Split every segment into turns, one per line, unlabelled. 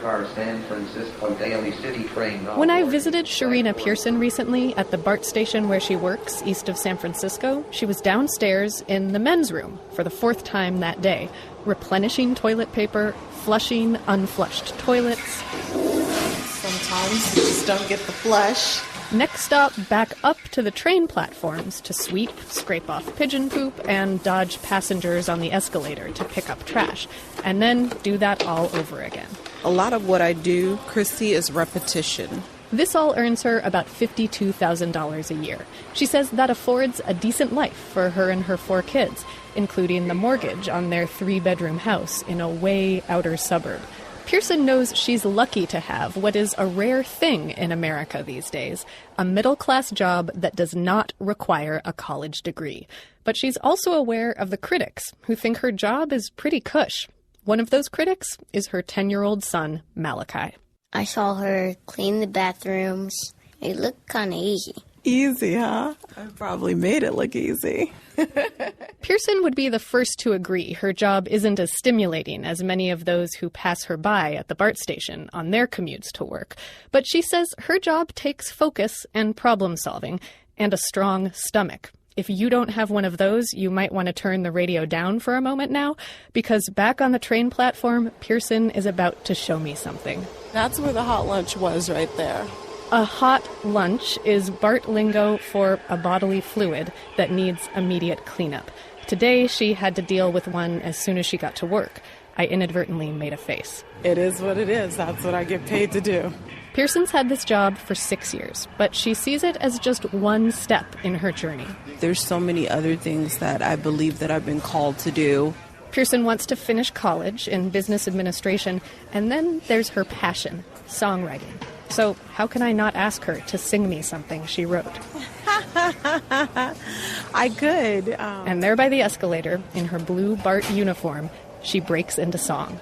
streetcar San Francisco Daly City train.
When I visited Sharina Pearson recently at the BART station where she works east of San Francisco, she was downstairs in the men's room for the fourth time that day, replenishing toilet paper, flushing unflushed toilets.
Sometimes you just don't get the flush.
Next stop, back up to the train platforms to sweep, scrape off pigeon poop, and dodge passengers on the escalator to pick up trash, and then do that all over again.
A lot of what I do, Christy, is repetition.
This all earns her about $52,000 a year. She says that affords a decent life for her and her 4 kids, including the mortgage on their 3-bedroom house in a way outer suburb. Pearson knows she's lucky to have what is a rare thing in America these days, a middle-class job that does not require a college degree. But she's also aware of the critics who think her job is pretty cush. One of those critics is her 10-year-old son, Malachi.
I saw her clean the bathrooms. It looked kind of easy.
Easy, huh? I probably made it look easy.
Pearson would be the first to agree her job isn't as stimulating as many of those who pass her by at the BART station on their commutes to work. But she says her job takes focus and problem solving and a strong stomach. If you don't have one of those, you might want to turn the radio down for a moment now, because back on the train platform, Pearson is about to show me something.
That's where the hot lunch was, right there.
A hot lunch is BART lingo for a bodily fluid that needs immediate cleanup. Today, she had to deal with one as soon as she got to work. I inadvertently made a face.
It is what it is. That's what I get paid to do.
Pearson's had this job for 6 years, but she sees it as just one step in her journey.
There's so many other things that I believe that I've been called to do.
Pearson wants to finish college in business administration, and then there's her passion, songwriting. So how can I not ask her to sing me something she wrote?
I could.
And there by the escalator, in her blue BART uniform, she breaks into song.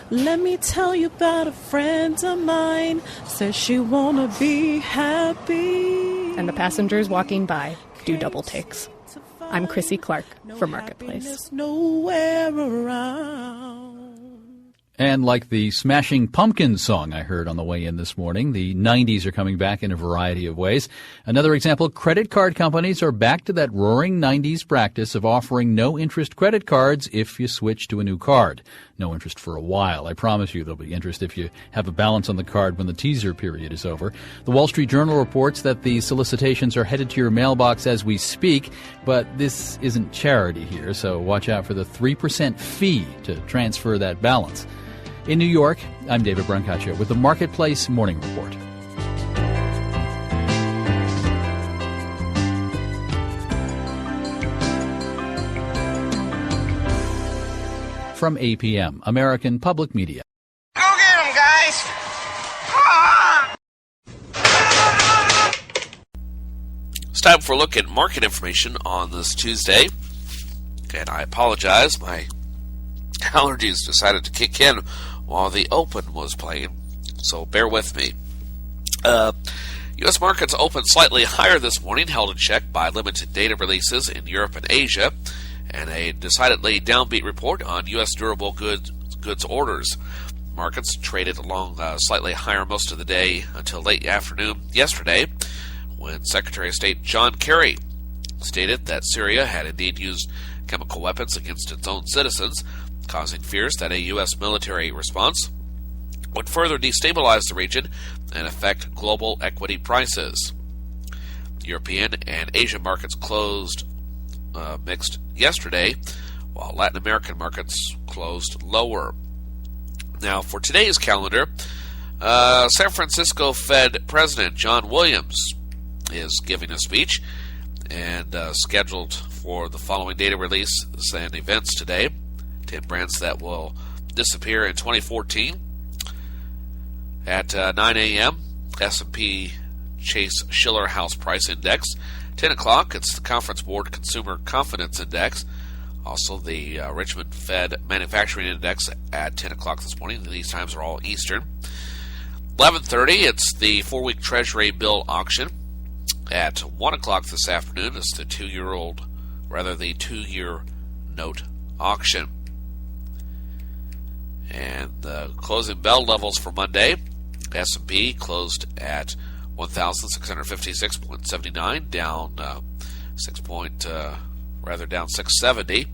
Let me tell you about a friend of mine, says she wanna be happy.
And the passengers walking by do double takes. I'm Chrissy Clark for Marketplace.
Nowhere around.
And like the Smashing Pumpkins song I heard on the way in this morning, the 90s are coming back in a variety of ways. Another example, credit card companies are back to that roaring 90s practice of offering no-interest credit cards if you switch to a new card. No interest for a while. I promise you there'll be interest if you have a balance on the card when the teaser period is over. The Wall Street Journal reports that the solicitations are headed to your mailbox as we speak, but this isn't charity here, so watch out for the 3% fee to transfer that balance. In New York, I'm David Brancaccio with the Marketplace Morning Report. From APM, American Public Media.
Go get 'em, guys! It's time for a look at market information on this Tuesday. And I apologize, my allergies decided to kick in while the Open was playing, so bear with me. U.S. markets opened slightly higher this morning, held in check by limited data releases in Europe and Asia, and a decidedly downbeat report on U.S. durable goods orders. Markets traded along slightly higher most of the day until late afternoon yesterday, when Secretary of State John Kerry stated that Syria had indeed used chemical weapons against its own citizens, causing fears that a U.S. military response would further destabilize the region and affect global equity prices. European and Asian markets closed mixed yesterday, while Latin American markets closed lower. Now, for today's calendar, San Francisco Fed President John Williams is giving a speech, and scheduled for the following data release and events today. 10 brands that will disappear in 2014. At 9 a.m., S&P Chase Schiller House Price Index. 10 o'clock, it's the Conference Board Consumer Confidence Index. Also, the Richmond Fed Manufacturing Index at 10 o'clock this morning. These times are all Eastern. 11:30, it's the 4-week Treasury bill auction. At 1 o'clock this afternoon, it's the 2-year note auction. And the closing bell levels for Monday, S&P closed at 1,656.79, down down 670.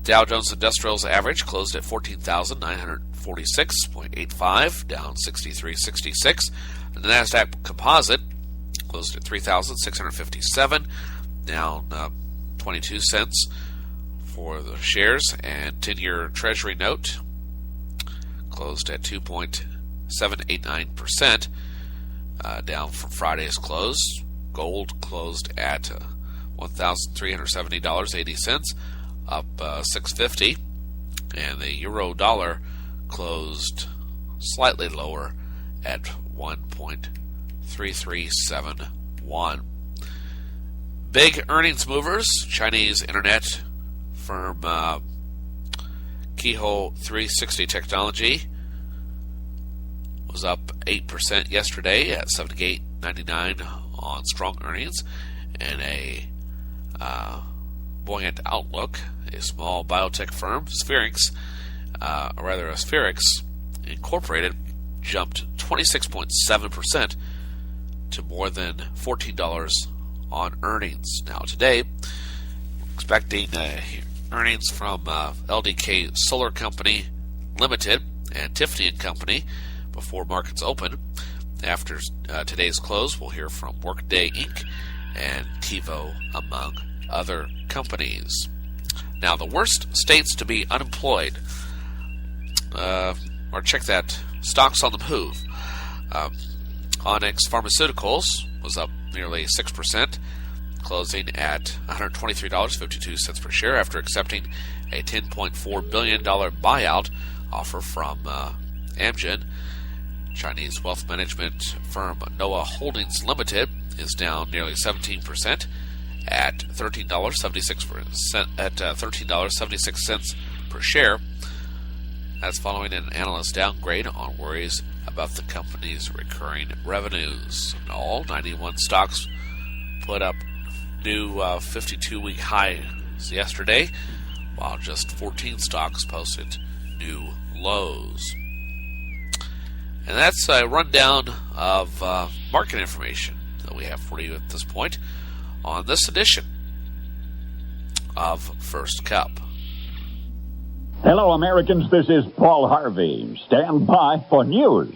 Dow Jones Industrials average closed at 14,946.85, down 63.66. And the Nasdaq Composite closed at 3,657, down 22 cents for the shares. And 10-year Treasury note closed at 2.789%, down from Friday's close. Gold closed at $1,370.80, up $6.50, and the euro dollar closed slightly lower at 1.3371. Big earnings movers: Chinese internet firm Keyhole 360 Technology was up 8% yesterday at $78.99 on strong earnings and a buoyant outlook. A small biotech firm, Spherix Incorporated, jumped 26.7% to more than $14 on earnings. Now today, expecting earnings from LDK Solar Company Limited and Tiffany & Company before markets open. After today's close, we'll hear from Workday Inc. and TiVo, among other companies. Now, the worst states to be unemployed, or check that, stocks on the move. Onyx Pharmaceuticals was up nearly 6%, closing at $123.52 per share after accepting a $10.4 billion buyout offer from Amgen. Chinese wealth management firm Noah Holdings Limited is down nearly 17% at $13.76 per share. That's following an analyst downgrade on worries about the company's recurring revenues. In all, 91 stocks put up new 52-week highs yesterday, while just 14 stocks posted new lows. And that's a rundown of market information that we have for you at this point on this edition of First Cup.
Hello, Americans. This is Paul Harvey. Stand by for news.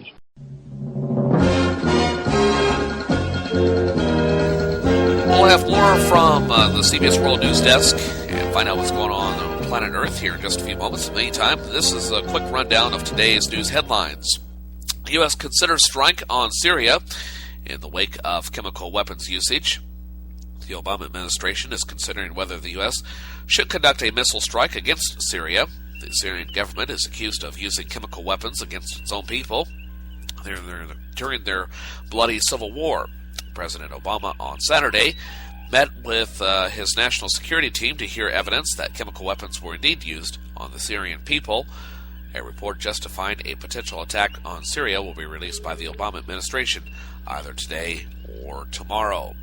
We'll have more from the CBS World News Desk and find out what's going on planet Earth here in just a few moments. In the meantime, this is a quick rundown of today's news headlines. The U.S. considers strike on Syria in the wake of chemical weapons usage. The Obama administration is considering whether the U.S. should conduct a missile strike against Syria. The Syrian government is accused of using chemical weapons against its own people during their bloody civil war. President Obama on Saturday met with his national security team to hear evidence that chemical weapons were indeed used on the Syrian people. A report justifying a potential attack on Syria will be released by the Obama administration either today or tomorrow.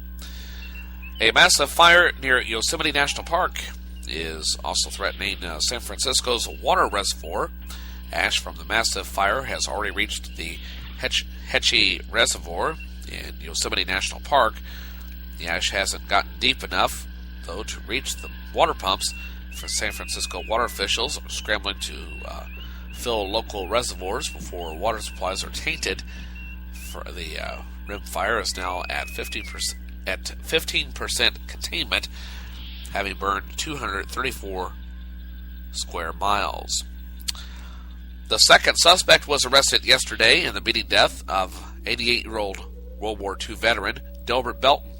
A massive fire near Yosemite National Park is also threatening San Francisco's water reservoir. Ash from the massive fire has already reached the Hetchy Reservoir in Yosemite National Park. The ash hasn't gotten deep enough, though, to reach the water pumps. For San Francisco water officials are scrambling to fill local reservoirs before water supplies are tainted. For the rim fire is now at 15% containment, having burned 234 square miles. The second suspect was arrested yesterday in the beating death of 88-year-old World War II veteran Delbert Belton.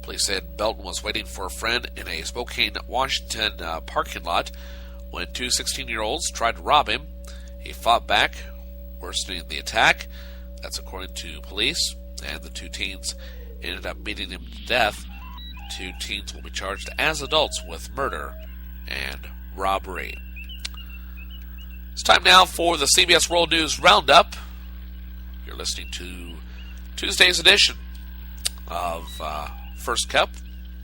Police said Belton was waiting for a friend in a Spokane, Washington parking lot when two 16-year-olds tried to rob him. He fought back, worsening the attack. That's according to police. And the two teens ended up beating him to death. Two teens will be charged as adults with murder and robbery. It's time now for the CBS World News Roundup. You're listening to Tuesday's edition of First Cup.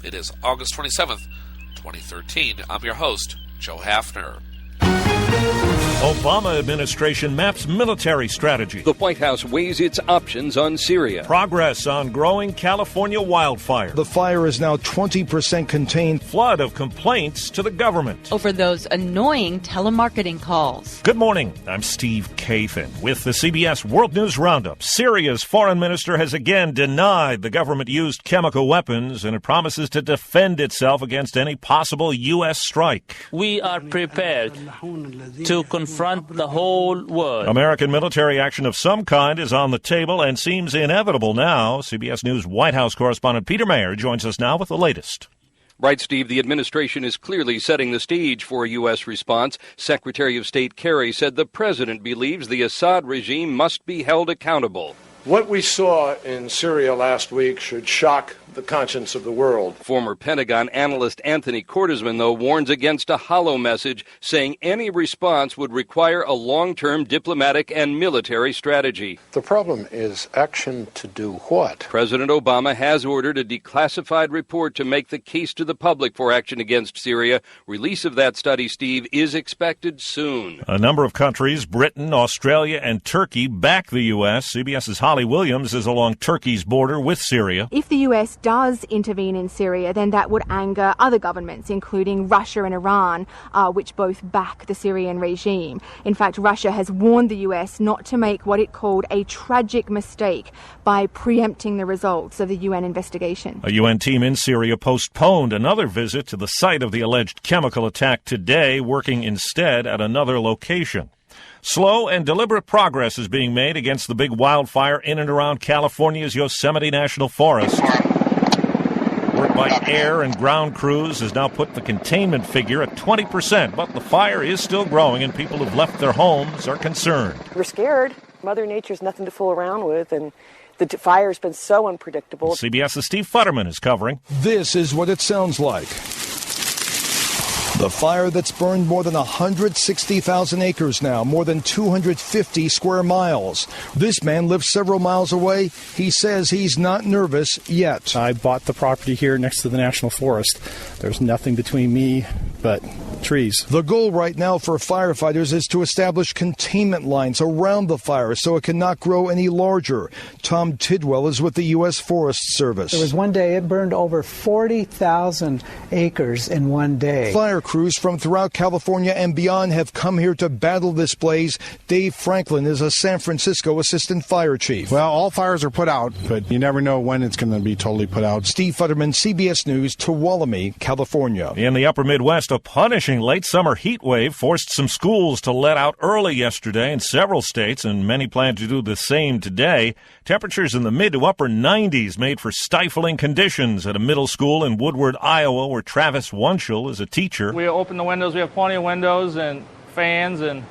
It is August 27th, 2013. I'm your host, Joe Haffner.
Obama administration maps military strategy.
The White House weighs its options on Syria.
Progress on growing California wildfire.
The fire is now 20% contained.
Flood of complaints to the government
over those annoying telemarketing calls.
Good morning. I'm Steve Kathan with the CBS World News Roundup. Syria's foreign minister has again denied the government used chemical weapons, and it promises to defend itself against any possible U.S. strike.
We are prepared to confront the whole world.
American military action of some kind is on the table and seems inevitable now. CBS News White House correspondent Peter Mayer joins us now with the latest.
Right, Steve. The administration is clearly setting the stage for a U.S. response. Secretary of State Kerry said the president believes the Assad regime must be held accountable.
What we saw in Syria last week should shock the conscience of the world.
Former Pentagon analyst Anthony Cordesman, though, warns against a hollow message, saying any response would require a long-term diplomatic and military strategy.
The problem is action to do what?
President Obama has ordered a declassified report to make the case to the public for action against Syria. Release of that study, Steve, is expected soon.
A number of countries, Britain, Australia, and Turkey, back the U.S. CBS's Holly Williams is along Turkey's border with Syria.
If the U.S. does intervene in Syria, then that would anger other governments, including Russia and Iran, which both back the Syrian regime. In fact, Russia has warned the U.S. not to make what it called a tragic mistake by preempting the results of the UN investigation.
A UN team in Syria postponed another visit to the site of the alleged chemical attack today, working instead at another location. Slow and deliberate progress is being made against the big wildfire in and around California's Yosemite National Forest. Work by air and ground crews has now put the containment figure at 20%, but the fire is still growing and people who've left their homes are concerned.
We're scared. Mother Nature's nothing to fool around with, and the fire's been so unpredictable.
CBS's Steve Futterman is covering.
This is what it sounds like. The fire that's burned more than 160,000 acres now, more than 250 square miles. This man lives several miles away. He says he's not nervous yet.
I bought the property here next to the National Forest. There's nothing between me but trees.
The goal right now for firefighters is to establish containment lines around the fire so it cannot grow any larger. Tom Tidwell is with the U.S. Forest Service.
There was one day it burned over 40,000 acres in one day.
Fire crews from throughout California and beyond have come here to battle this blaze. Dave Franklin is a San Francisco assistant fire chief.
Well, all fires are put out, but you never know when it's going to be totally put out.
Steve Futterman, CBS News, Tuolumne, California.
In the upper Midwest, a punishing late summer heat wave forced some schools to let out early yesterday in several states, and many plan to do the same today. Temperatures in the mid to upper 90s made for stifling conditions at a middle school in Woodward, Iowa, where Travis Wunschel is a teacher.
We open the windows. We have plenty of windows and fans, and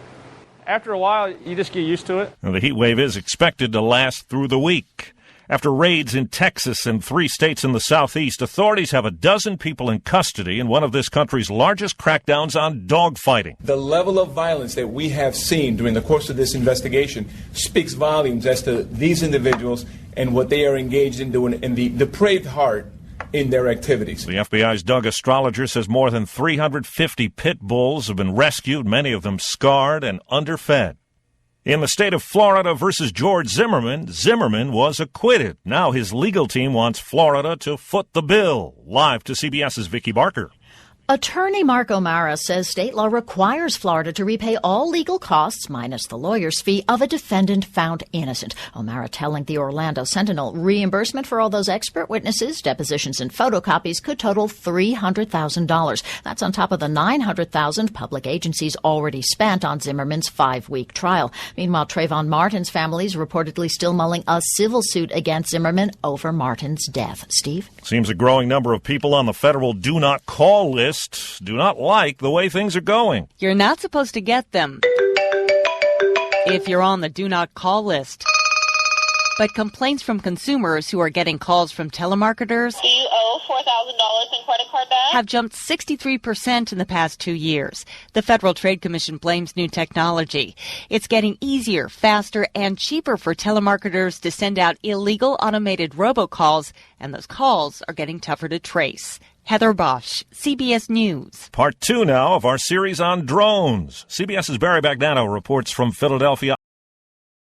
after a while, you just get used to it.
Now, the heat wave is expected to last through the week. After raids in Texas and 3 states in the southeast, authorities have a dozen people in custody in one of this country's largest crackdowns on dogfighting.
The level of violence that we have seen during the course of this investigation speaks volumes as to these individuals and what they are engaged in doing in the depraved heart in their activities.
The FBI's Doug Astrologer says more than 350 pit bulls have been rescued, many of them scarred and underfed. In the state of Florida versus George Zimmerman, Zimmerman was acquitted. Now his legal team wants Florida to foot the bill. Live to CBS's Vicki Barker.
Attorney Mark O'Mara says state law requires Florida to repay all legal costs, minus the lawyer's fee, of a defendant found innocent. O'Mara telling the Orlando Sentinel reimbursement for all those expert witnesses, depositions, and photocopies could total $300,000. That's on top of the $900,000 public agencies already spent on Zimmerman's 5-week trial. Meanwhile, Trayvon Martin's family is reportedly still mulling a civil suit against Zimmerman over Martin's death. Steve?
Seems a growing number of people on the federal do not call list do not like the way things are going.
You're not supposed to get them if you're on the do not call list. But complaints from consumers who are getting calls from telemarketers
you owe $4,000 in credit card debt
have jumped 63% in the past 2 years. The Federal Trade Commission blames new technology. It's getting easier, faster, and cheaper for telemarketers to send out illegal automated robocalls, and those calls are getting tougher to trace. Heather Bosch, CBS News.
Part 2 now of our series on drones. CBS's Barry Bagnano reports from Philadelphia.